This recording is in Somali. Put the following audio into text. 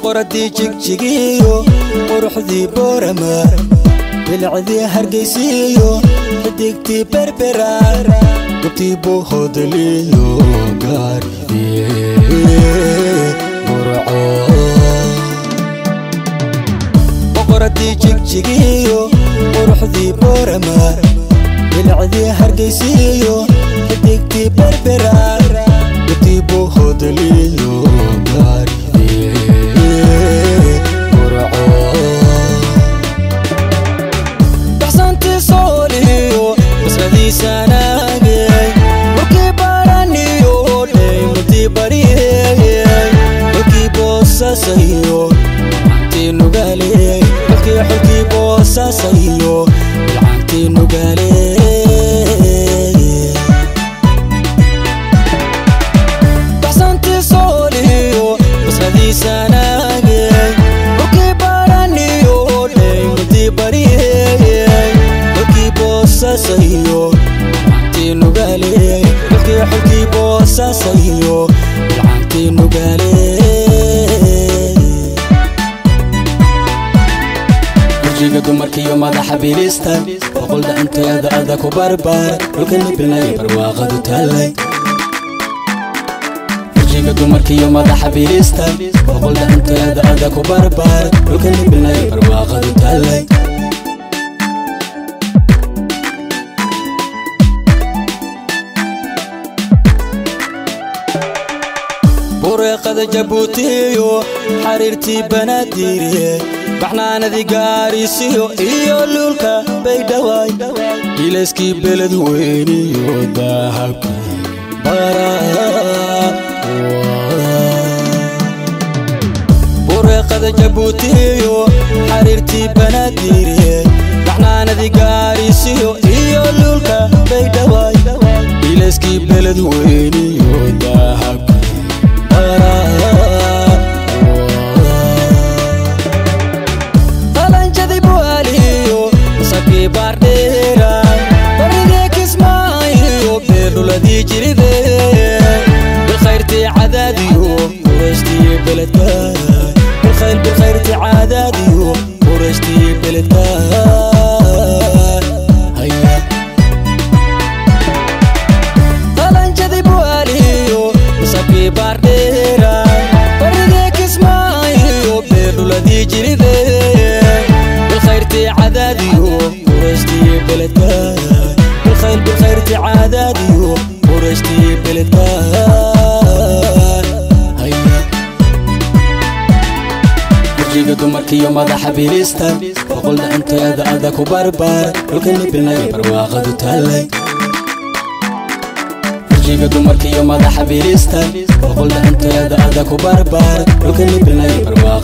boqoradii jigjigiyo quruxdii boorama bilcadii hargeysiyo xidigtii berbera gubtii buuhoodaliyo gaaridii burco boqoradii jigjigiyo quruxdii boorama bilcadii hargeysiyo xidigtii berbera gubtii buuhoodaliyo sayo anti nugale xulki bosa sayo anti nugale basanti soliyo basadi sanage xulki baraniyo leymti bariye xulki bosa sayo anti nugale xulki bosa sayo anti nugale dumarkiyo madaxa bilista boqolda inteeda ada ku barbaar dhulkani bilnay barwaaqadu taalay jiga dumarkiyo madaxa bilista boqolda inteeda ada ku barbaar dhulkani bilnay barwaaqadu taalay bureeqada jabuutiyo xariirtii banaadiriyey baxnaanadii gaarisiyo iyo lulka baydhawaay ilayskii beled weyniyo dahabkii baraa bureeqada jabuutiyo xariirtii banaadiriyey baxnaanadii gaarisiyo iyo lulka baydhawaay ilayskii beled weyniyo dahabkii bardera baride kismaayo beeluladii jiride bilkhayrti cadaadiyo qurashtii beledka bilkhayrti cadaadiyo qurashtii beledka haya qalanjadi bualiyo sabi bardera baride kismaayo beeluladii jiride bilkhayrti cadaadiyo ورشتي بلدك بالخير تعادادي ورشتي بلدك هيا جيجا دمركيو مدح بيليستا وقلنا انت يا ذا بربار لكني بالناي برواقد تالي جيجا دمركيو مدح بيليستا وقلنا انت يا ذا بربار لكني بالناي برواقد